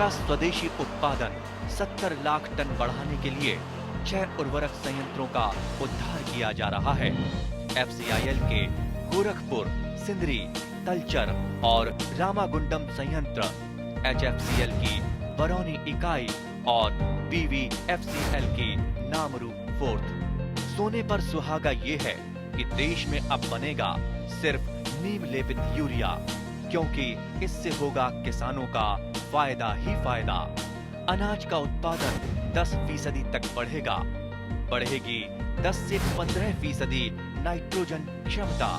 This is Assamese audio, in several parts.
का स्वदेशी उत्पादन 70 लाख टन बढ़ाने के लिए 6 उर्वरक संयंत्रों का उद्धार किया जा रहा है। FCIL के गोरखपुर, सिंदरी, तलचर और रामागुंडम संयंत्र, HFCL की बरौनी इकाई और PVFCL की नामरू फोर्थ। सोने पर सुहागा ये है कि देश में अब बनेगा सिर्फ नीम लेपित यूरिया, क्योंकि इससे होगा किसानों का फायदा ही फायदा। अनाज का उत्पादन 10% तक बढ़ेगा। बढ़ेगी 10 से 15% नाइट्रोजन क्षमता।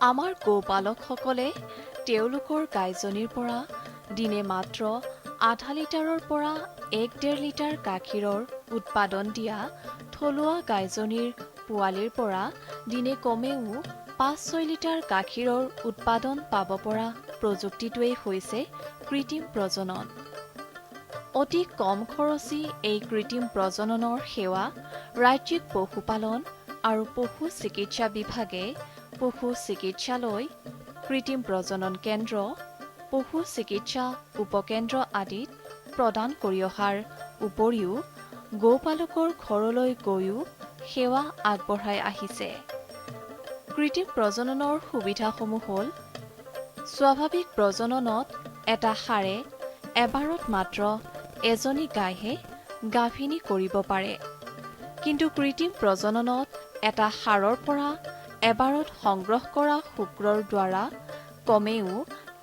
আমাৰ গোপালকসকলে তেওঁলোকৰ গাইজনীৰ পৰা দিনে মাত্ৰ 0.5 লিটাৰৰ পৰা 1.5 লিটাৰ গাখীৰৰ উৎপাদন দিয়া থলুৱা গাইজনীৰ পোৱালিৰ পৰা দিনে কমেও 5-6 লিটাৰ গাখীৰৰ উৎপাদন পাব পৰা প্ৰযুক্তিটোৱেই হৈছে কৃত্ৰিম প্ৰজনন। অতি কম খৰচী এই কৃত্ৰিম প্ৰজননৰ সেৱা ৰাজ্যিক পশুপালন আৰু পশু চিকিৎসা বিভাগে পশু চিকিৎসালয়, কৃত্ৰিম প্ৰজনন কেন্দ্ৰ, পশু চিকিৎসা উপকেন্দ্ৰ আদিত প্ৰদান কৰি অহাৰ উপৰিও গোপালকৰ ঘৰলৈ গৈও সেৱা আগবঢ়াই আহিছে। কৃত্ৰিম প্ৰজননৰ সুবিধাসমূহ হ'ল স্বাভাৱিক প্ৰজননত এটা ষাঁড়ে এবাৰত মাত্ৰ এজনী গাইহে গাভিনী কৰিব পাৰে, কিন্তু কৃত্ৰিম প্ৰজননত এটা ষাঁড়ৰ পৰা এবাৰত সংগ্ৰহ কৰা শুক্ৰৰ দ্বাৰা কমেও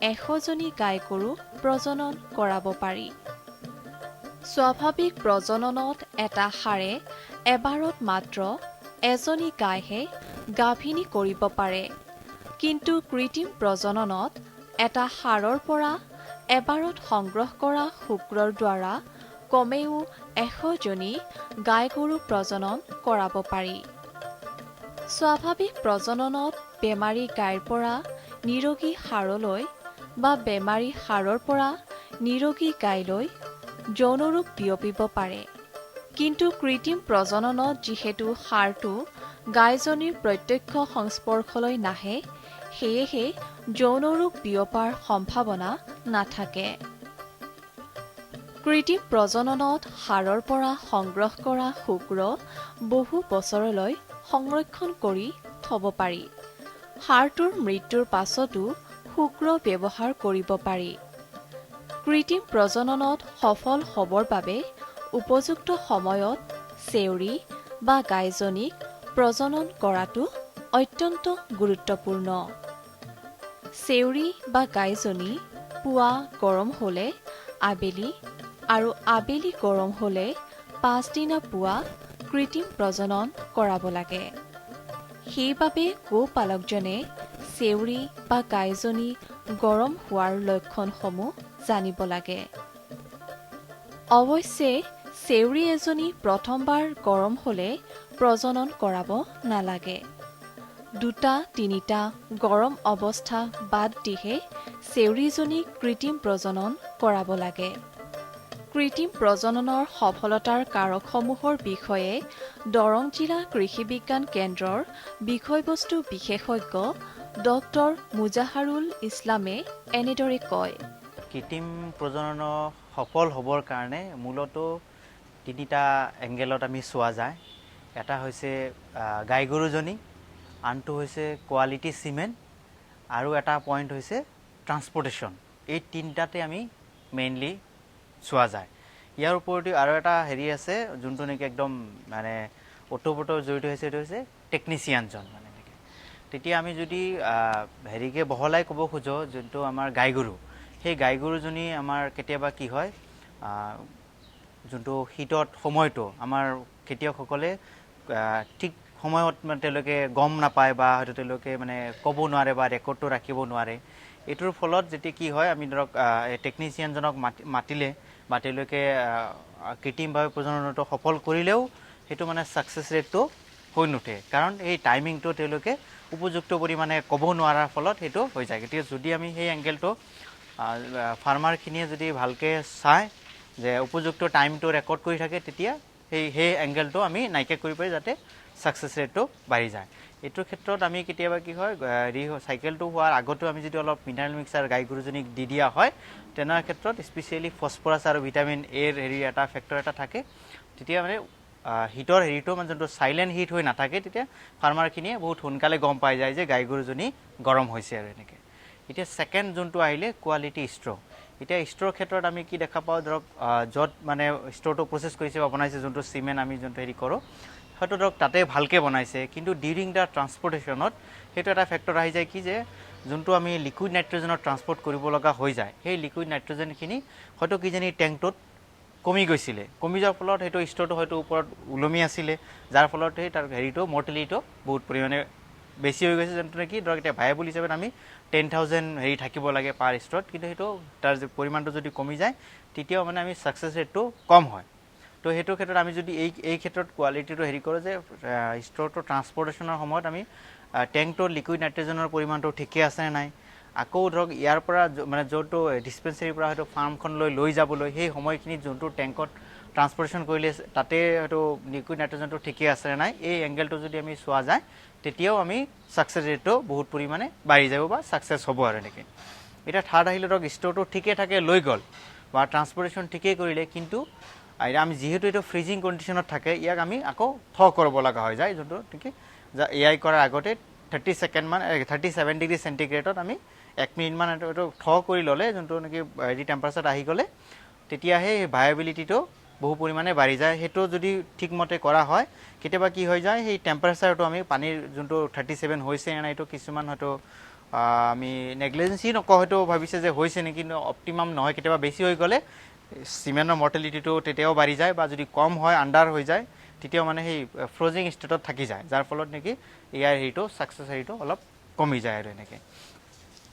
100 জনী গাই গৰু প্ৰজনন কৰাব পাৰি। স্বাভাৱিক প্ৰজননত এটা ষাঁড়ে এবাৰত মাত্ৰ এজনী গাইহে গাভিনী কৰিব পাৰে, কিন্তু কৃত্ৰিম প্ৰজননত এটা ষাঁড়ৰ পৰা এবাৰত সংগ্ৰহ কৰা শুক্ৰৰ দ্বাৰা কমেও 100 জনী গাই গৰু প্ৰজনন কৰাব পাৰি। স্বাভাৱিক প্ৰজননত বেমাৰী গাইৰ পৰা নিৰোগী ষাঁড়লৈ বা বেমাৰী ষাঁড়ৰ পৰা নিৰোগী গাইলৈ যৌন ৰোগ বিয়পিব পাৰে, কিন্তু কৃত্ৰিম প্ৰজননত যিহেতু ষাঁড়টো গাইজনীৰ প্ৰত্যক্ষ সংস্পৰ্শলৈ নাহে, সেয়েহে যৌন ৰোগ বিয়পাৰ সম্ভাৱনা নাথাকে। কৃত্ৰিম প্ৰজননত ষাঁড়ৰ পৰা সংগ্ৰহ কৰা শুক্ৰ বহু বছৰলৈ সংৰক্ষণ কৰি থব পাৰি। ষাঁড়টোৰ মৃত্যুৰ পাছতো শুক্ৰ ব্যৱহাৰ কৰিব পাৰি। কৃত্ৰিম প্ৰজননত সফল হ'বৰ বাবে উপযুক্ত সময়ত চেউৰী বা গাইজনীক প্ৰজনন কৰাটো অত্যন্ত গুৰুত্বপূৰ্ণ। চেউৰী বা গাইজনী পুৱা গৰম হ'লে আবেলি আৰু আবেলি গৰম হ'লে পাছদিনা পুৱা কৃত্ৰিম প্ৰজনন কৰাব লাগে। সেইবাবে গোপালকজনে চেউৰী বা গাইজনী গৰম হোৱাৰ লক্ষণসমূহ জানিব লাগে। অৱশ্যে চেউৰী এজনী প্ৰথমবাৰ গৰম হ'লে প্ৰজনন কৰাব নালাগে। 2-3টা গৰম অৱস্থা বাদ দিহে চেউৰীজনীক কৃত্ৰিম প্ৰজনন কৰাব লাগে। কৃত্ৰিম প্ৰজননৰ সফলতাৰ কাৰকসমূহৰ বিষয়ে দৰং জিলা কৃষি বিজ্ঞান কেন্দ্ৰৰ বিষয়বস্তু বিশেষজ্ঞ ডক্টৰ মুজাহাৰুল ইছলামে এনেদৰে কয়। কৃত্ৰিম প্ৰজনন সফল হ'বৰ কাৰণে মূলতঃ 3টা এংগেলত আমি চোৱা যায়। এটা হৈছে গাই গৰুজনী, আনটো হৈছে কোৱালিটি চিমেণ্ট, আৰু এটা পইণ্ট হৈছে ট্ৰান্সপৰ্টেশ্যন। এই 3টাতে আমি মেইনলি চোৱা যায়। ইয়াৰ ওপৰতো আৰু এটা হেৰি আছে যোনটো নেকি একদম মানে ওতঃপ্ৰোত জড়িত হৈছে, এইটো হৈছে টেকনিচিয়ানজন। মানে এনেকৈ তেতিয়া আমি যদি হেৰিকে বহলাই ক'ব খোজো, যোনটো আমাৰ গাই গৰু, সেই গাই গৰুজনী আমাৰ কেতিয়াবা কি হয়, যোনটো শীতত সময়টো আমাৰ খেতিয়কসকলে ঠিক সময়ত মানে তেওঁলোকে গম নাপায় বা হয়তো তেওঁলোকে মানে ক'ব নোৱাৰে বা ৰেকৰ্ডটো ৰাখিব নোৱাৰে। এইটোৰ ফলত যেতিয়া কি হয়, আমি ধৰক টেকনিচিয়ানজনক মাতিলে বা তেওঁলোকে কৃত্ৰিমভাৱে প্ৰজননটো সফল কৰিলেও সেইটো মানে ছাকচেছ ৰেটটো হৈ নুঠে, কাৰণ এই টাইমিংটো তেওঁলোকে উপযুক্ত পৰিমাণে ক'ব নোৱাৰাৰ ফলত সেইটো হৈ যায়। গতিকে যদি আমি সেই এংগেলটো ফাৰ্মাৰখিনিয়ে যদি ভালকৈ চায় যে উপযুক্ত টাইমটো ৰেকৰ্ড কৰি থাকে, তেতিয়া সেই এংগেলটো আমি নাইকিয়া কৰি পাৰি, যাতে ছাকচেছ ৰেটটো বাঢ়ি যায়। এইটোৰ ক্ষেত্ৰত আমি কেতিয়াবা কি হয় চাইকেলটো হোৱাৰ আগতো আমি যদি অলপ মিনাৰেল মিক্সাৰ গাই গৰুজনীক দি দিয়া হয় তেনে ক্ষেত্ৰত স্পেচিয়েলি ফছফৰাছ আৰু ভিটামিন এৰ এটা ফেক্টৰ এটা থাকে, তেতিয়া মানে হিটৰ হেৰিটো মানে যোনটো চাইলেণ্ট হিট হৈ নাথাকে, তেতিয়া ফাৰ্মাৰখিনিয়ে বহুত সোনকালে গম পাই যায় যে গাই গৰুজনী গৰম হৈছে আৰু এনেকৈ। এতিয়া ছেকেণ্ড যোনটো আহিলে কোৱালিটি ষ্ট্ৰ'। এতিয়া ষ্ট্ৰ'ৰ ক্ষেত্ৰত আমি কি দেখা পাওঁ, ধৰক য'ত মানে ষ্ট্ৰ'টো প্ৰচেছ কৰিছে বা বনাইছে, যোনটো চিমেণ্ট আমি যোনটো হেৰি কৰোঁ হয়তো ধৰক তাতে ভালকৈ বনাইছে, কিন্তু ডিউৰিং দ্য ট্ৰান্সপৰ্টেশ্যনত সেইটো এটা ফেক্টৰ আহি যায় কি যে যোনটো আমি লিকুইড নাইট্ৰজেনত ট্ৰান্সপৰ্ট কৰিব লগা হৈ যায়, সেই লিকুইড নাইট্ৰজেনখিনি হয়তো কিজানি টেংকটোত কমি গৈছিলে, কমি যোৱাৰ ফলত সেইটো ষ্ট'ৰটো হয়তো ওপৰত ওলমি আছিলে, যাৰ ফলত সেই তাৰ হেৰিটো মৰ্টেলিটিটো বহুত পৰিমাণে বেছি হৈ গৈছে। যোনটো নেকি ধৰক এতিয়া ভায়াবল হিচাপে আমি 10,000 হেৰি থাকিব লাগে পাৰ ষ্ট'ৰত, কিন্তু সেইটো তাৰ পৰিমাণটো যদি কমি যায় তেতিয়াও মানে আমি ছাকচেছ ৰেটটো কম হয়। তো সেইটো ক্ষেত্ৰত আমি যদি এই ক্ষেত্ৰত কোৱালিটিটো হেৰি কৰোঁ যে ষ্ট'ৰটো ট্ৰান্সপৰ্টেশ্যনৰ সময়ত আমি টেংকটোৰ লিকুইড নাইট্ৰজেনৰ পৰিমাণটো ঠিকে আছে নে নাই, আকৌ ধৰক ইয়াৰ পৰা মানে যোনটো ডিছপেঞ্চেৰীৰ পৰা হয়তো ফাৰ্মখনলৈ লৈ যাবলৈ সেই সময়খিনিত যোনটো টেংকত ট্ৰান্সপৰ্টেশ্যন কৰিলে তাতে হয়তো লিকুইড নাইট্ৰজেনটো ঠিকে আছে নে নাই, এই এংগেলটো যদি আমি চোৱা যায় তেতিয়াও আমি ছাকচেছ ৰেটটো বহুত পৰিমাণে বাঢ়ি যাব বা ছাকচেছ হ'ব আৰু এনেকৈ। এতিয়া থাৰ্ড আহিলে ধৰক ষ্ট'ৰটো ঠিকে থাকে লৈ গ'ল বা ট্ৰান্সপৰ্টেশ্যন ঠিকেই কৰিলে, কিন্তু আমি যিহেতু এইটো ফ্ৰিজিং কণ্ডিশ্যনত থাকে, ইয়াক আমি আকৌ কৰিব লগা হৈ যায়, যোনটো নেকি এআই কৰাৰ আগতে 37 ডিগ্ৰী চেণ্টিগ্ৰেডত আমি 1 মিনিটমান এইটো কৰি ল'লে, যোনটো নেকি হেৰি টেম্পাৰেচাৰত আহি গ'লে তেতিয়াহে ভায়াবিলিটিটো বহু পৰিমাণে বাঢ়ি যায়। সেইটো যদি ঠিকমতে কৰা হয়, কেতিয়াবা কি হৈ যায় সেই টেম্পাৰেচাৰটো আমি পানীৰ যোনটো 37 হৈছে নে নাই, এইটো কিছুমান হয়তো আমি নেগলিজেঞ্চি নকওঁ, হয়তো ভাবিছে যে হৈছে নেকি, কিন্তু অপটিমাম নহয়, কেতিয়াবা বেছি হৈ গ'লে চিমেণ্টৰ মৰ্টেলিটিটো তেতিয়াও বাঢ়ি যায়, বা যদি কম হয় আণ্ডাৰ হৈ যায় তেতিয়াও মানে সেই ফ্ৰজিং ষ্টেটত থাকি যায়, যাৰ ফলত নেকি ইয়াৰ হেৰিটো ছাকচেছ হেৰিটো অলপ কমি যায় আৰু এনেকৈ।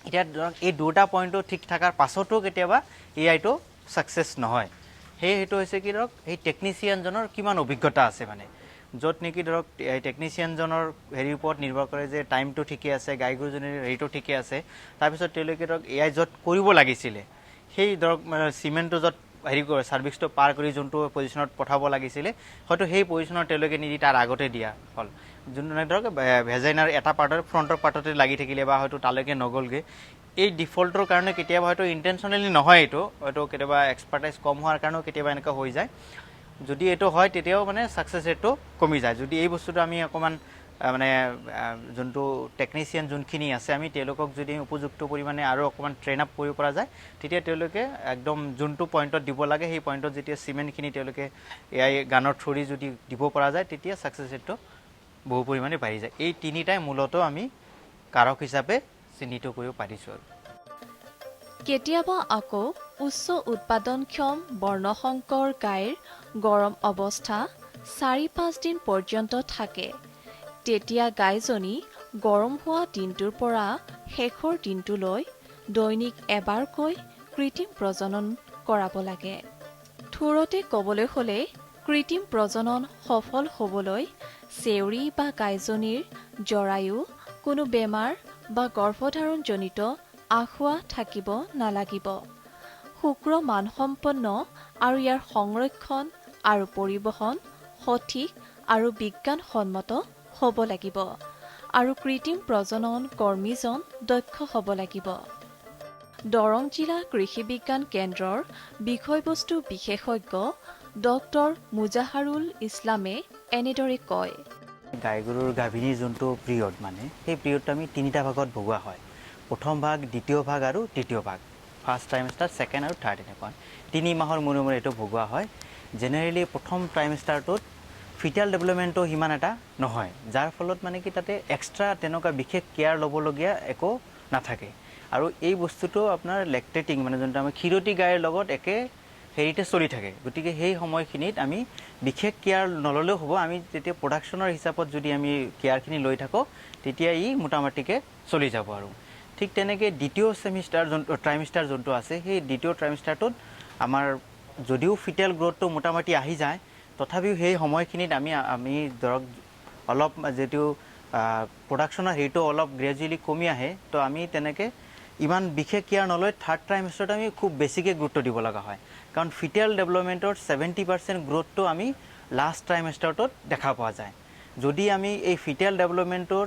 এতিয়া ধৰক এই দুটা পইণ্টটো ঠিক থকাৰ পাছতো কেতিয়াবা এআইটো ছাকচেছ নহয়, সেইটো হৈছে কি ধৰক সেই টেকনিচিয়ানজনৰ কিমান অভিজ্ঞতা আছে, মানে য'ত নেকি ধৰক টেকনিচিয়ানজনৰ হেৰিৰ ওপৰত নিৰ্ভৰ কৰে যে টাইমটো ঠিকে আছে, গাই গৰুজনীৰ হেৰিটো ঠিকে আছে, তাৰপিছত তেওঁলোকে ধৰক এআই য'ত কৰিব লাগিছিলে সেই ধৰক চিমেণ্টটো য'ত হেৰি কৰে ছাৰ্ভিচটো পাৰ কৰি যোনটো পজিশ্যনত পঠাব লাগিছিলে হয়তো সেই পজিশ্যনত তেওঁলোকে নিদি তাৰ আগতে দিয়া হ'ল, যোনটো ধৰক ভেজাইনাৰ এটা পাৰ্টৰ ফ্ৰণ্টৰ পাৰ্টতে লাগি থাকিলে বা হয়তো তালৈকে নগ'লগৈ। এই ডিফল্টৰ কাৰণে কেতিয়াবা হয়তো ইণ্টেনশ্যনেলি নহয়, এইটো হয়তো কেতিয়াবা এক্সপাৰ্টাইজ কম হোৱাৰ কাৰণেও কেতিয়াবা এনেকুৱা হৈ যায়। যদি এইটো হয় তেতিয়াও মানে ছাকচেছ ৰেটটো কমি যায়। যদি এই বস্তুটো আমি অকণমান মানে যোনটো টেকনিচিয়ান যোনখিনি আছে আমি তেওঁলোকক যদি উপযুক্ত পৰিমাণে আৰু অকণমান ট্ৰেইন আপ কৰিব পৰা যায়, তেতিয়া তেওঁলোকে একদম যোনটো পইণ্টত দিব লাগে সেই পইণ্টত যেতিয়া চিমেণ্টখিনি তেওঁলোকে এআই গানৰ থ্ৰুদি যদি দিব পৰা যায়, তেতিয়া ছাকচেছ ৰেটটো বহু পৰিমাণে বাঢ়ি যায়। এই তিনিটাই মূলতঃ আমি কাৰক হিচাপে চিহ্নিত কৰিব পাৰিছোঁ। আৰু কেতিয়াবা আকৌ উচ্চ উৎপাদনক্ষম বৰ্ণশংকৰ গাইৰ গৰম অৱস্থা 4-5 দিন পৰ্যন্ত থাকে, তেতিয়া গাইজনী গৰম হোৱা দিনটোৰ পৰা শেষৰ দিনটোলৈ দৈনিক এবাৰকৈ কৃত্ৰিম প্ৰজনন কৰাব লাগে। থোৰতে ক'বলৈ হ'লে কৃত্ৰিম প্ৰজনন সফল হ'বলৈ চেউৰী বা গাইজনীৰ জৰায়ু কোনো বেমাৰ বা গৰ্ভধাৰণজনিত আসোঁৱাহ থাকিব নালাগিব। শুক্ৰ মানসম্পন্ন আৰু ইয়াৰ সংৰক্ষণ আৰু পৰিবহণ সঠিক আৰু বিজ্ঞানসন্মত হ'ব লাগিব, আৰু কৃত্ৰিম প্ৰজনন কৰ্মীজন দক্ষ হ'ব লাগিব। দৰং জিলা কৃষি বিজ্ঞান কেন্দ্ৰৰ বিষয়বস্তু বিশেষজ্ঞ ডক্টৰ মুজাহাৰুল ইছলামে এনেদৰে কয়। গাই গৰুৰ গাভিনীৰ যোনটো পিৰিয়ড, মানে সেই পিৰিয়ডটো আমি তিনিটা ভাগত ভগোৱা হয়, প্ৰথম ভাগ, দ্বিতীয় ভাগ আৰু তৃতীয় ভাগ, ফাৰ্ষ্ট ট্ৰাইমেষ্টাৰ, ছেকেণ্ড আৰু থাৰ্ড, এনেকুৱা 3 মাহৰ মূৰে মূৰে এইটো ভগোৱা হয়। জেনেৰেলি প্ৰথম ট্ৰাইমেষ্টাৰটোত ফিটাল ডেভেলপমেণ্টটো সিমান এটা নহয়, যাৰ ফলত মানে কি তাতে এক্সট্ৰা তেনেকুৱা বিশেষ কেয়াৰ ল'বলগীয়া একো নাথাকে, আৰু এই বস্তুটো আপোনাৰ লেক্টেটিং মানে যোনটো আমাৰ ক্ষীৰতী গাইৰ লগত একে হেৰিতে চলি থাকে, গতিকে সেই সময়খিনিত আমি বিশেষ কেয়াৰ নল'লেও হ'ব। আমি তেতিয়া প্ৰডাকশ্যনৰ হিচাপত যদি আমি কেয়াৰখিনি লৈ থাকোঁ তেতিয়া ই মোটামুটিকৈ চলি যাব। আৰু ঠিক তেনেকৈ দ্বিতীয় ট্ৰাইমেষ্টাৰ যোনটো আছে, সেই দ্বিতীয় ট্ৰাইমেষ্টাৰটোত আমাৰ যদিও ফিটেল গ্ৰথটো মোটামুটি আহি যায়, তথাপিও সেই সময়খিনিত আমি ধৰক অলপ যিটো প্ৰডাকশ্যনৰ হেৰিটো অলপ গ্ৰেজুৱেলি কমি আহে, তো আমি তেনেকৈ ইমান বিশেষ কেয়াৰ নলয় থাৰ্ড ট্ৰাইমেষ্টাৰত আমি খুব বেছিকৈ গুৰুত্ব দিব লগা হয়, কাৰণ ফিটেল ডেভেলপমেণ্টৰ 70% গ্ৰথটো আমি লাষ্ট ট্ৰাইমেষ্টাৰটোত দেখা পোৱা যায়। যদি আমি এই ফিটেল ডেভেলপমেণ্টৰ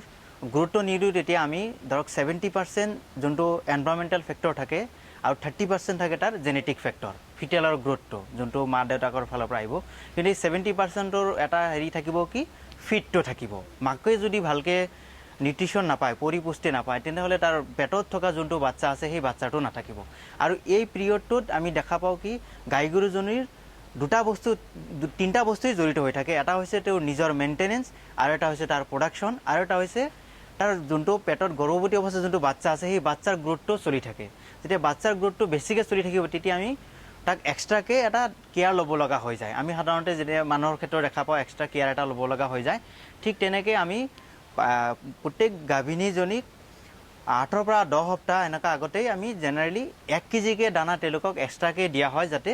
গুৰুত্ব নিদিওঁ তেতিয়া আমি ধৰক 70% যোনটো এনভাইৰনমেণ্টেল ফেক্টৰ থাকে আৰু 30% থাকে তাৰ জেনেটিক ফেক্টৰ ফিটেলৰ গ্ৰোথটো যোনটো মা দেউতাকৰ ফালৰ পৰা আহিব কিন্তু এই 70%ৰ এটা হেৰি থাকিব কি ফিটটো থাকিব মাকে যদি ভালকে নিউট্ৰিশ্যন নাপায় পৰিপুষ্টি নাপায় তেনেহ'লে তাৰ পেটত থকা যোনটো বাচ্চা আছে সেই বাচ্চাটো নাথাকিব আৰু এই পিৰিয়ডটোত আমি দেখা পাওঁ কি গাই গৰুজনীৰ তিনিটা বস্তুই জড়িত হৈ থাকে এটা হৈছে তেওঁৰ নিজৰ মেইনটেনেন্স আৰু এটা হৈছে তাৰ প্ৰডাকশ্যন আৰু এটা হৈছে তাৰ যোনটো পেটত গৰ্ভৱতী অৱস্থাত যোনটো বাচ্চা আছে সেই বাচ্চাৰ গ্ৰোথটো চলি থাকে যেতিয়া বাচ্চাৰ গ্ৰোথটো বেছিকৈ চলি থাকিব তেতিয়া আমি তাক এক্সট্ৰাকে এটা কেয়াৰ ল'ব লগা হৈ যায় আমি সাধাৰণতে যেতিয়া মানুহৰ ক্ষেত্ৰত দেখা পাওঁ এক্সট্ৰা কেয়াৰ এটা ল'ব লগা হৈ যায় ঠিক তেনেকৈ আমি প্ৰত্যেক গাভিনীজনীক 8 পৰা 10 সপ্তাহ এনেকুৱা আগতেই আমি জেনেৰেলি 1 কেজিকৈ দানা তেওঁলোকক এক্সট্ৰাকৈ দিয়া হয় যাতে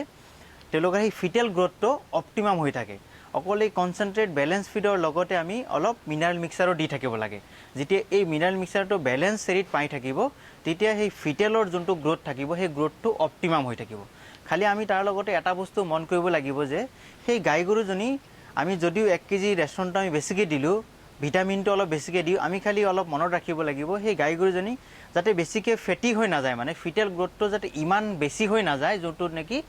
তেওঁলোকৰ সেই ফিটেল গ্ৰোথটো অপটিমাম হৈ থাকে অকল এই কনচেনট্ৰেট বেলেঞ্চ ফিডৰ লগতে আমি অলপ মিনাৰেল মিক্সাৰো দি থাকিব লাগে যেতিয়া এই মিনাৰেল মিক্সাৰটো বেলেঞ্চ চেৰিত পাই থাকিব তেতিয়া সেই ফিটেলৰ যোনটো গ্ৰোথ থাকিব সেই গ্ৰোথটো অপটিমাম হৈ থাকিব খালি আমি তাৰ লগতে এটা বস্তু মন কৰিব লাগিব যে সেই গাই গৰুজনী আমি যদিও 1 কেজি ৰেচনটো আমি বেছিকৈ দিলোঁ ভিটামিনটো অলপ বেছিকৈ দিওঁ আমি খালি অলপ মনত ৰাখিব লাগিব সেই গাই গৰুজনী যাতে বেছিকৈ ফেটি হৈ নাযায় মানে ফিটেল গ্ৰোথটো যাতে ইমান বেছি হৈ নাযায় যোনটো নেকি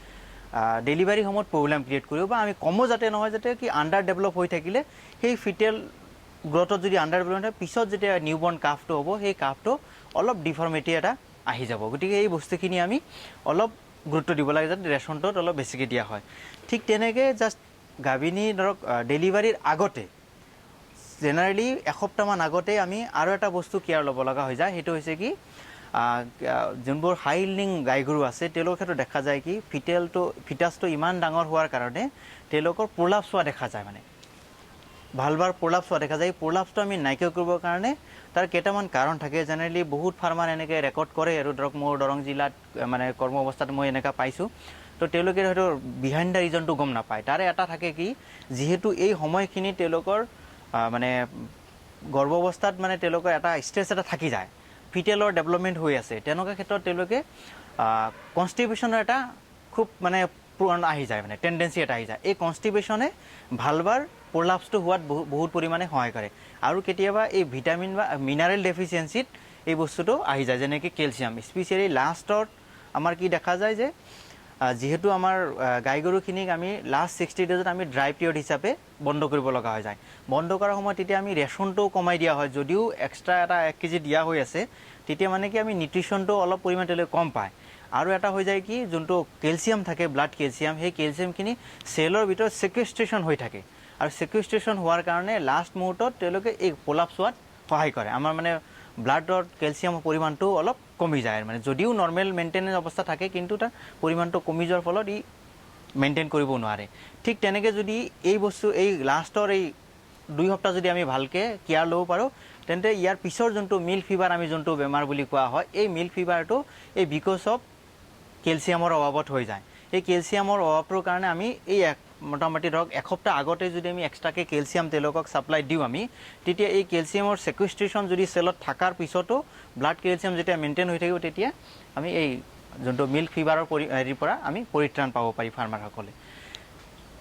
ডেলিভাৰী সময়ত প্ৰব্লেম ক্ৰিয়েট কৰিব বা আমি কমো যাতে নহয় যাতে কি আণ্ডাৰ ডেভেলপ হৈ থাকিলে সেই ফিটেল গ্ৰোথত যদি আণ্ডাৰ ডেভেলপ হয় পিছত যেতিয়া নিউবৰ্ণ কাফটো হ'ব সেই কাফটো অলপ ডিফৰ্মিটি এটা আহি যাব গতিকে এই বস্তুখিনি আমি অলপ গুৰুত্ব দিব লাগে যাতে ৰেচনটোত অলপ বেছিকৈ দিয়া হয় ঠিক তেনেকৈ জাষ্ট গাভিনী ধৰক ডেলিভাৰীৰ আগতে জেনেৰেলি এসপ্তাহমান আগতে আমি আৰু এটা বস্তু কেয়াৰ ল'ব লগা হৈ যায় সেইটো হৈছে কি যোনবোৰ হাই ইল্ডিং গাই গৰু আছে তেওঁলোকৰ ক্ষেত্ৰত দেখা যায় কি ফিটাছটো ইমান ডাঙৰ হোৱাৰ কাৰণে তেওঁলোকৰ প্ৰলাপছ হোৱা দেখা যায় মানে ভালবাৰ প্ৰলাপছ হোৱা দেখা যায় এই প্ৰলাপছটো আমি নাইকিয়া কৰিবৰ কাৰণে তাৰ কেইটামান কাৰণ থাকে জেনেৰেলি বহুত ফাৰ্মাৰ এনেকৈ ৰেকৰ্ড কৰে আৰু ধৰক মোৰ দৰং জিলাত মানে কৰ্ম অৱস্থাত মই এনেকুৱা পাইছোঁ তো তেওঁলোকে হয়তো বিহাইণ্ড দ্য ৰিজনটো গম নাপায় তাৰে এটা থাকে কি যিহেতু এই সময়খিনি তেওঁলোকৰ মানে গৰ্ভ অৱস্থাত মানে তেওঁলোকৰ এটা ষ্ট্ৰেছ এটা থাকি যায় ফিটেলৰ ডেভেলপমেণ্ট হৈ আছে তেনেকুৱা ক্ষেত্ৰত তেওঁলোকে কনষ্টিপেশ্যনৰ এটা খুব মানে আহি যায় মানে টেণ্ডেঞ্চি এটা আহি যায় এই কনষ্টিপেশ্যনে ভালবাৰ প্ৰলাপছটো হোৱাত বহুত পৰিমাণে সহায় কৰে আৰু কেতিয়াবা এই ভিটামিন বা মিনাৰেল ডেফিচিয়েঞ্চিত এই বস্তুটো আহি যায় যেনেকৈ কেলছিয়াম স্পেচিয়েলি লাষ্টত আমাৰ কি দেখা যায় যে যেহেতু আমাৰ গাই গৰুখিনিক আমি লাষ্ট 60 ডেজত আমি ড্ৰাই পিৰিয়ড হিচাপে বন্ধ কৰিব লগা হৈ যায় বন্ধ কৰাৰ সময়ত তেতিয়া আমি ৰেচনটোও কমাই দিয়া হয় যদিও এক্সট্ৰা এটা 1 কেজি দিয়া হৈ আছে তেতিয়া মানে কি আমি নিউট্ৰিশ্যনটো অলপ পৰিমাণে তেওঁলোকে কম পায় আৰু এটা হৈ যায় কি যোনটো কেলছিয়াম থাকে ব্লাড কেলছিয়াম সেই কেলছিয়ামখিনি চেলৰ ভিতৰত ছেকুৱেষ্ট্ৰেশ্যন হৈ থাকে আৰু ছেকুৱেষ্ট্ৰেশ্যন হোৱাৰ কাৰণে লাষ্ট মুহূৰ্তত তেওঁলোকে এই প্ৰলাপছ হোৱাত সহায় কৰে আমাৰ মানে ব্লাডত কেলছিয়ামৰ পৰিমাণটো অলপ কমি যায় মানে যদিও নৰ্মেল মেইনটেনেন্স অৱস্থা থাকে কিন্তু তাৰ পৰিমাণটো কমি যোৱাৰ ফলত ই মেইনটেইন কৰিব নোৱাৰে ঠিক তেনেকৈ যদি এই বস্তু এই লাষ্টৰ এই 2 সপ্তাহ যদি আমি ভালকৈ কেয়াৰ ল'ব পাৰোঁ তেন্তে ইয়াৰ পিছৰ যোনটো মিল্ক ফিভাৰ আমি যোনটো বেমাৰ বুলি কোৱা হয় এই মিল্ক ফিভাৰটো এই বিকজ অফ কেলছিয়ামৰ অভাৱত হৈ যায় এই কেলছিয়ামৰ অভাৱটোৰ কাৰণে আমি এই মোটামুটি ধৰক এসপ্তাহ আগতে যদি আমি এক্সট্ৰাকৈ কেলছিয়াম তেওঁলোকক ছাপ্লাই দিওঁ আমি তেতিয়া এই কেলছিয়ামৰ ছেকুৱেষ্ট্ৰেশ্যন যদি চেলত থকাৰ পিছতো ব্লাড কেলছিয়াম যেতিয়া মেইনটেইন হৈ থাকিব তেতিয়া আমি এই যোনটো মিল্ক ফিভাৰৰ হেৰিৰ পৰা আমি পৰিত্ৰাণ পাব পাৰি ফাৰ্মাৰসকলে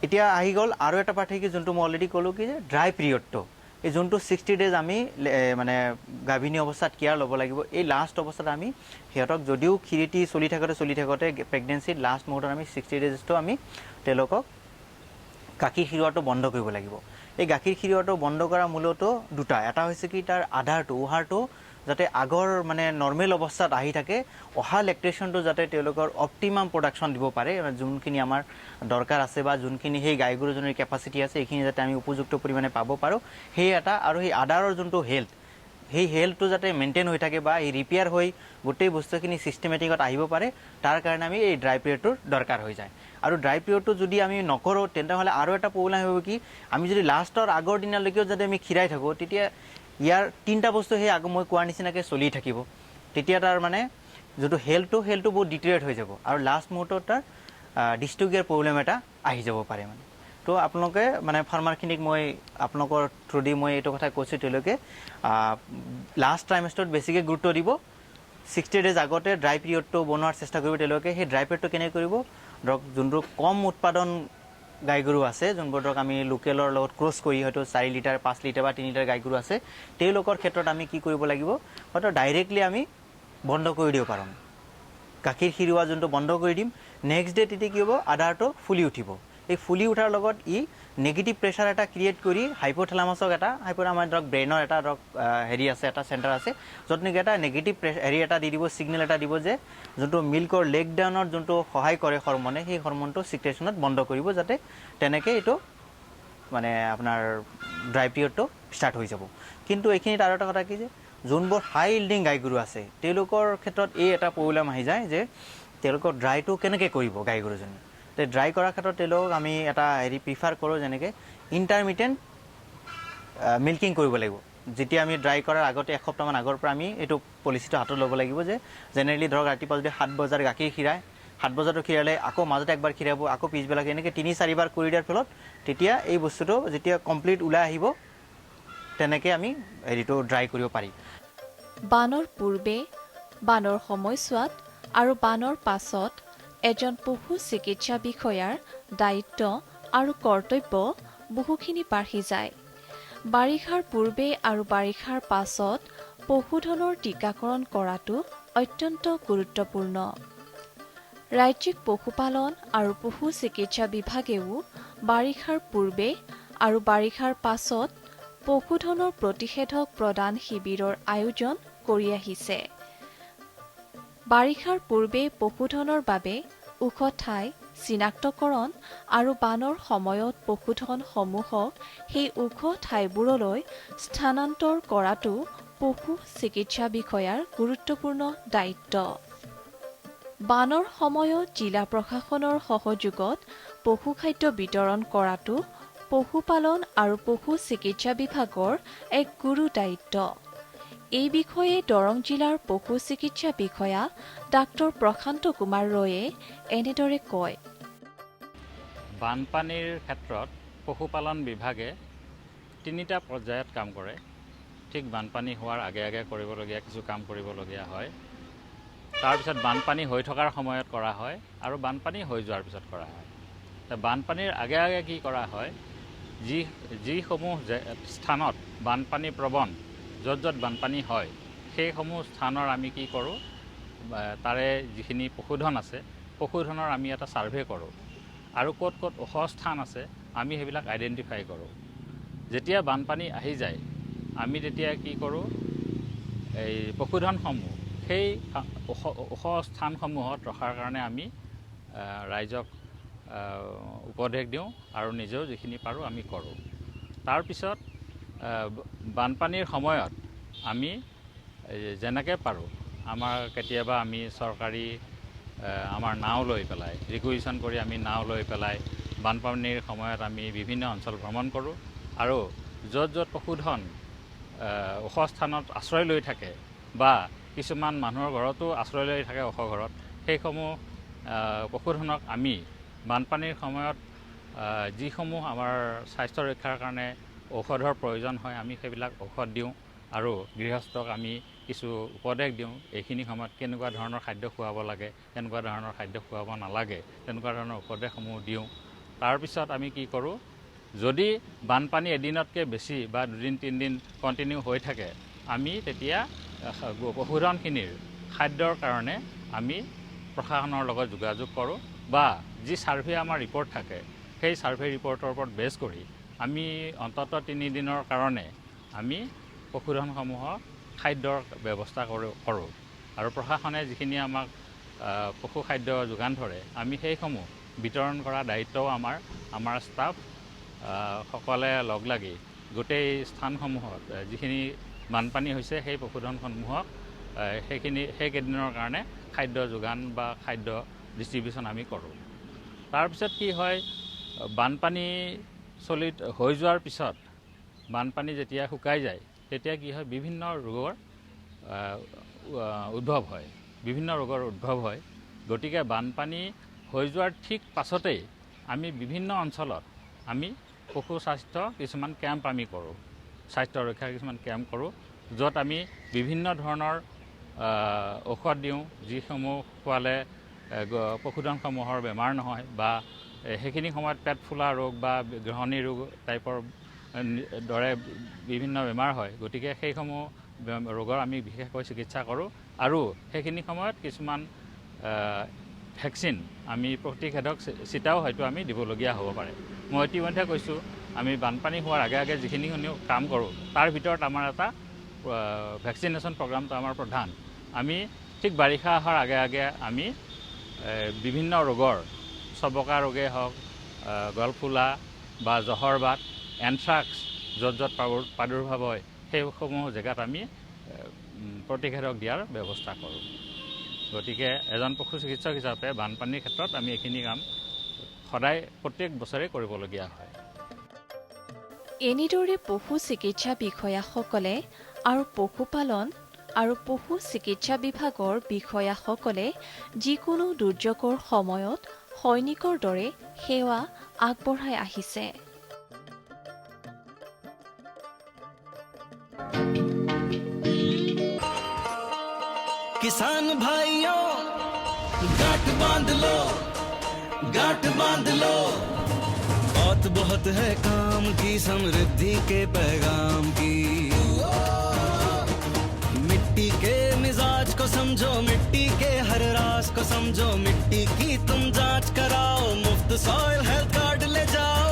এতিয়া আহি গ'ল আৰু এটা পাৰ্থক্য যোনটো মই অলৰেডি ক'লোঁ কি যে ড্ৰাই পিৰিয়ডটো এই যোনটো 60 ডেজ আমি মানে গাভিনী অৱস্থাত কেয়াৰ ল'ব লাগিব এই লাষ্ট অৱস্থাত আমি সিহঁতক যদিও খিৰিটি চলি থাকোঁতে প্ৰেগনেঞ্চিত লাষ্ট মুহূৰ্তত আমি 60 ডেজটো আমি তেওঁলোকক গাখীৰ খিৰোৱাটো বন্ধ কৰিব লাগিব এই গাখীৰ খিৰোৱাটো বন্ধ কৰা মূলতো দুটা এটা হৈছে কি তাৰ উহাৰটো যাতে আগৰ মানে নৰ্মেল অৱস্থাত আহি থাকে অহা লেক্টেশ্যনটো যাতে তেওঁলোকৰ অপটিমাম প্ৰডাকশ্যন দিব পাৰে যোনখিনি আমাৰ দৰকাৰ আছে বা যোনখিনি সেই গাই গৰুজনীৰ কেপাচিটি আছে এইখিনি যাতে আমি উপযুক্ত পৰিমাণে পাব পাৰোঁ সেই এটা আৰু সেই আদাৰৰ যোনটো হেল্থ সেই হেল্থটো যাতে মেইনটেইন হৈ থাকে বা এই ৰিপেয়াৰ হৈ গোটেই বস্তুখিনি ছিষ্টেমেটিকত আহিব পাৰে তাৰ কাৰণে আমি এই ড্ৰাই পিৰিয়ডটোৰ দৰকাৰ হৈ যায় আৰু ড্ৰাই পিৰিয়ডটো যদি আমি নকৰোঁ তেন্তেহ'লে আৰু এটা প্ৰব্লেম হ'ব কি আমি যদি লাষ্টৰ আগৰ দিনালৈকেও যদি আমি খিৰাই থাকোঁ তেতিয়া ইয়াৰ 3টা বস্তু সেই মই কোৱাৰ নিচিনাকৈ চলি থাকিব তেতিয়া তাৰ মানে যোনটো হেল্থটো বহুত ডিটেৰিয়েট হৈ যাব আৰু লাষ্ট মুহূৰ্তত তাৰ ডিষ্ট্ৰিবিউটাৰ প্ৰব্লেম এটা আহি যাব পাৰে মানে তো আপোনালোকে মানে ফাৰ্মাৰখিনিক মই আপোনালোকৰ থ্ৰুদি মই এইটো কথা কৈছোঁ তেওঁলোকে লাষ্ট ট্ৰাইমেষ্টাৰত বেছিকৈ গুৰুত্ব দিব 60 ডেজ আগতে ড্ৰাই পিৰিয়ডটো বনোৱাৰ চেষ্টা কৰিব তেওঁলোকে সেই ড্ৰাই পিৰিয়ডটো কেনেকৈ কৰিব ধৰক যোনটো কম উৎপাদন গাই গৰু আছে যোনবোৰ ধৰক আমি লোকেলৰ লগত ক্ৰছ কৰি হয়তো 4 লিটাৰ 5 লিটাৰ বা 3 লিটাৰ গাই গৰু আছে তেওঁলোকৰ ক্ষেত্ৰত আমি কি কৰিব লাগিব হয়তো ডাইৰেক্টলি আমি বন্ধ কৰি দিব পাৰোঁ গাখীৰ খিৰোৱা যোনটো বন্ধ কৰি দিম নেক্সট ডে তেতিয়া কি হ'ব আধাৰটো ফুলি উঠিব এই ফুলি উঠাৰ লগত ই নেগেটিভ প্ৰেছাৰ এটা ক্ৰিয়েট কৰি হাইপোথেলামাছক এটা আমাৰ ধৰক ব্ৰেইনৰ এটা ধৰক হেৰি আছে এটা চেণ্টাৰ আছে য'ত নেকি এটা নেগেটিভ হেৰি এটা দি দিব ছিগনেল এটা দিব যে যোনটো মিল্কৰ লেগ ডাউনৰ যোনটো সহায় কৰে হৰমনে সেই হৰমনটো ছিক্ৰেশ্যনত বন্ধ কৰিব যাতে তেনেকৈ এইটো মানে আপোনাৰ ড্ৰাই পিৰিয়ডটো ষ্টাৰ্ট হৈ যাব কিন্তু এইখিনিত আৰু এটা কথা কি যে যোনবোৰ হাই ইল্ডিং গাই গৰু আছে তেওঁলোকৰ ক্ষেত্ৰত এই এটা প্ৰব্লেম আহি যায় যে তেওঁলোকৰ ড্ৰাইটো কেনেকৈ কৰিব গাই গৰুজনী তে ড্ৰাই কৰাৰ ক্ষেত্ৰত তেওঁলোকক আমি এটা হেৰি প্ৰিফাৰ কৰোঁ যেনেকৈ ইণ্টাৰমিডিয়েণ্ট মিল্কিং কৰিব লাগিব যেতিয়া আমি ড্ৰাই কৰাৰ আগতে এসপ্তাহমান আগৰ পৰা আমি এইটো পলিচিটো হাতত ল'ব লাগিব যে জেনেৰেলি ধৰক ৰাতিপুৱা যদি 7 বজাৰ গাখীৰ খিৰাই 7 বজাতো খিৰালে আকৌ মাজতে একবাৰ খিৰাব আকৌ পিছবেলাকে এনেকৈ 3-4 বাৰ কৰি দিয়াৰ ফলত তেতিয়া এই বস্তুটো যেতিয়া কমপ্লিট ওলাই আহিব তেনেকৈ আমি হেৰিটো ড্ৰাই কৰিব পাৰি বানৰ পূৰ্বে বানৰ সময়ছোৱাত আৰু বানৰ পাছত এজন পশু চিকিৎসা বিষয়াৰ দায়িত্ব আৰু কৰ্তব্য বহুখিনি বাঢ়ি যায় বাৰিষাৰ পূৰ্বে আৰু বাৰিষাৰ পাছত পশুধনৰ টীকাকৰণ কৰাটো অত্যন্ত গুৰুত্বপূৰ্ণ ৰাজ্যিক পশুপালন আৰু পশু চিকিৎসা বিভাগেও বাৰিষাৰ পূৰ্বে আৰু বাৰিষাৰ পাছত পশুধনৰ প্ৰতিষেধক প্ৰদান শিবিৰৰ আয়োজন কৰি আহিছে বাৰিষাৰ পূৰ্বে পশুধনৰ বাবে ওখ ঠাই চিনাক্তকৰণ আৰু বানৰ সময়ত পশুধনসমূহক সেই ওখ ঠাইবোৰলৈ স্থানান্তৰ কৰাটো পশু চিকিৎসা বিষয়াৰ গুৰুত্বপূৰ্ণ দায়িত্ব বানৰ সময়ত জিলা প্ৰশাসনৰ সহযোগত পশুখাদ্য বিতৰণ কৰাটো পশুপালন আৰু পশু চিকিৎসা বিভাগৰ এক গুৰু দায়িত্ব এই বিষয়ে দৰং জিলাৰ পশু চিকিৎসা বিষয়া ডাক্তৰ প্ৰশান্ত কুমাৰ ৰয়ে এনেদৰে কয় বানপানীৰ ক্ষেত্ৰত পশুপালন বিভাগে 3টা পৰ্যায়ত কাম কৰে ঠিক বানপানী হোৱাৰ আগে আগে কৰিবলগীয়া কিছু কাম কৰিবলগীয়া হয় তাৰপিছত বানপানী হৈ থকাৰ সময়ত কৰা হয় আৰু বানপানী হৈ যোৱাৰ পিছত কৰা হয় বানপানীৰ আগে আগে কি কৰা হয় যিসমূহ স্থানত বানপানী প্ৰৱণ য'ত য'ত বানপানী হয় সেইসমূহ স্থানৰ আমি কি কৰোঁ তাৰে যিখিনি পশুধন আছে পশুধনৰ আমি এটা ছাৰ্ভে কৰোঁ আৰু ক'ত ক'ত ওখ স্থান আছে আমি সেইবিলাক আইডেণ্টিফাই কৰোঁ যেতিয়া বানপানী আহি যায় আমি তেতিয়া কি কৰোঁ এই পশুধনসমূহ সেই ওখ স্থানসমূহত ৰখাৰ কাৰণে আমি ৰাইজক উপদেশ দিওঁ আৰু নিজেও যিখিনি পাৰোঁ আমি কৰোঁ তাৰপিছত বানপানীৰ সময়ত আমি যেনেকৈ পাৰোঁ আমাৰ কেতিয়াবা আমি চৰকাৰী আমাৰ নাও লৈ পেলাই ৰিকুইজিশ্যন কৰি আমি নাও লৈ পেলাই বানপানীৰ সময়ত আমি বিভিন্ন অঞ্চল ভ্ৰমণ কৰোঁ আৰু য'ত য'ত পশুধন ওখ স্থানত আশ্ৰয় লৈ থাকে বা কিছুমান মানুহৰ ঘৰতো আশ্ৰয় লৈ থাকে ওখ ঘৰত সেইসমূহ পশুধনক আমি বানপানীৰ সময়ত যিসমূহ আমাৰ স্বাস্থ্য ৰক্ষাৰ কাৰণে ঔষধৰ প্ৰয়োজন হয় আমি সেইবিলাক ঔষধ দিওঁ আৰু গৃহস্থক আমি কিছু উপদেশ দিওঁ এইখিনি সময়ত কেনেকুৱা ধৰণৰ খাদ্য খুৱাব লাগে কেনেকুৱা ধৰণৰ খাদ্য খুৱাব নালাগে তেনেকুৱা ধৰণৰ উপদেশসমূহ দিওঁ তাৰপিছত আমি কি কৰোঁ যদি বানপানী এদিনতকৈ বেছি বা 2-3 দিন কণ্টিনিউ হৈ থাকে আমি তেতিয়া পশুধনখিনিৰ খাদ্যৰ কাৰণে আমি প্ৰশাসনৰ লগত যোগাযোগ কৰোঁ বা যি ছাৰ্ভে আমাৰ ৰিপৰ্ট থাকে সেই ছাৰ্ভে ৰিপৰ্টৰ ওপৰত বেছ কৰি আমি অন্ততঃ 3 দিনৰ কাৰণে আমি পশুধনসমূহক খাদ্যৰ ব্যৱস্থা কৰোঁ আৰু প্ৰশাসনে যিখিনি আমাক পশু খাদ্য যোগান ধৰে আমি সেইসমূহ বিতৰণ কৰা দায়িত্বও আমাৰ ষ্টাফ সকলে লগ লাগি গোটেই স্থানসমূহত যিখিনি বানপানী হৈছে সেই পশুধনসমূহক সেইকেইদিনৰ কাৰণে খাদ্য যোগান বা খাদ্য ডিষ্ট্ৰিবিউশ্যন আমি কৰোঁ তাৰপিছত কি হয় বানপানী হৈ যোৱাৰ পিছত বানপানী যেতিয়া শুকাই যায় তেতিয়া কি হয় বিভিন্ন ৰোগৰ উদ্ভৱ হয় গতিকে বানপানী হৈ যোৱাৰ ঠিক পাছতেই আমি বিভিন্ন অঞ্চলত আমি পশু স্বাস্থ্য কিছুমান কেম্প আমি কৰোঁ স্বাস্থ্য ৰক্ষাৰ কিছুমান কেম্প কৰোঁ য'ত আমি বিভিন্ন ধৰণৰ ঔষধ দিওঁ যিসমূহ খোৱালে পশুধনসমূহৰ বেমাৰ নহয় বা সেইখিনি সময়ত পেট ফুলা ৰোগ বা গ্ৰহণী ৰোগ টাইপৰ দৰে বিভিন্ন বেমাৰ হয়। গতিকে সেইসমূহ ৰোগৰ আমি বিশেষকৈ চিকিৎসা কৰোঁ আৰু সেইখিনি সময়ত কিছুমান ভেকচিন আমি প্ৰতিষেধক চিটাও হয়তো আমি দিবলগীয়া হ'ব পাৰে। মই ইতিমধ্যে কৈছোঁ আমি বানপানী হোৱাৰ আগে আগে যিখিনি কাম কৰোঁ তাৰ ভিতৰত আমাৰ এটা ভেকচিনেশ্যন প্ৰগ্ৰামটো আমাৰ প্ৰধান। আমি ঠিক বাৰিষা অহাৰ আগে আগে আমি বিভিন্ন ৰোগৰ চবকা ৰোগেই হওক, গলফুলা বা জহৰবাত, এনথ্ৰাক্স য'ত য'ত প্ৰাদুৰ্ভাৱ হয় সেইসমূহ জেগাত আমি প্ৰতিষেধক দিয়াৰ ব্যৱস্থা কৰোঁ। গতিকে এজন পশু চিকিৎসক হিচাপে বানপানীৰ ক্ষেত্ৰত আমি এইখিনি কাম সদায় প্ৰত্যেক বছৰে কৰিবলগীয়া হয়। এনেদৰে পশু চিকিৎসা বিষয়াসকলে আৰু পশুপালন আৰু পশু চিকিৎসা বিভাগৰ বিষয়াসকলে যিকোনো দুৰ্যোগৰ সময়ত সৈনিকৰ দৰে সেৱা আগবঢ়াই আহিছে। किसान भाइयों गांठ बांध लो, गांठ बांध लो, बहुत बहुत है काम की समृद्धि के पैगाम की। मिट्टी के मिजाज को समझो, मिट्टी के हर राज को समझो, मिट्टी की तुम जांच कराओ, मुफ्त सॉइल हेल्थ कार्ड ले जाओ।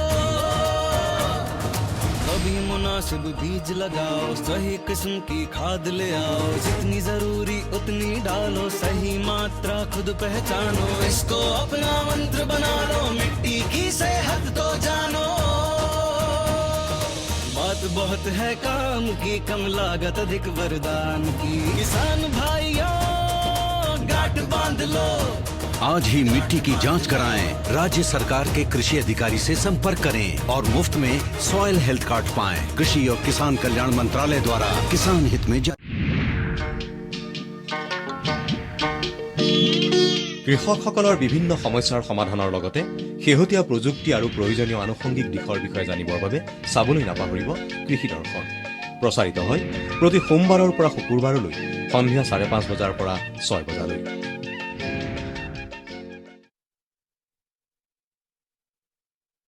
कभी मुनासिब बीज लगाओ, सही किस्म की खाद ले आओ, जितनी जरूरी उतनी डालो, सही मात्रा खुद पहचानो, इसको अपना मंत्र बना लो, मिट्टी की सेहत को जानो। बात बहुत है काम की, कम लागत अधिक वरदान की। किसान भाइयों गांठ बांध लो, आज ही मिट्टी की जांच कराएं। राज्य सरकार के कृषि अधिकारी से संपर्क करें और मुफ्त में सॉइल हेल्थ कार्ड पाएं। कृषि और किसान कल्याण मंत्रालय द्वारा किसान हित में কৃষকসকলৰ বিভিন্ন সমস্যাৰ সমাধানৰ লগতে শেহতীয়া প্ৰযুক্তি আৰু প্ৰয়োজনীয় আনুষংগিক দিশৰ বিষয়ে জানিবৰ বাবে চাবলৈ নাপাহৰিব কৃষি দৰ্শন। প্ৰচাৰিত হয় প্ৰতি সোমবাৰৰ পৰা শুকুৰবাৰলৈ সন্ধিয়া 5:30 বজাৰ পৰা 6 বজালৈ।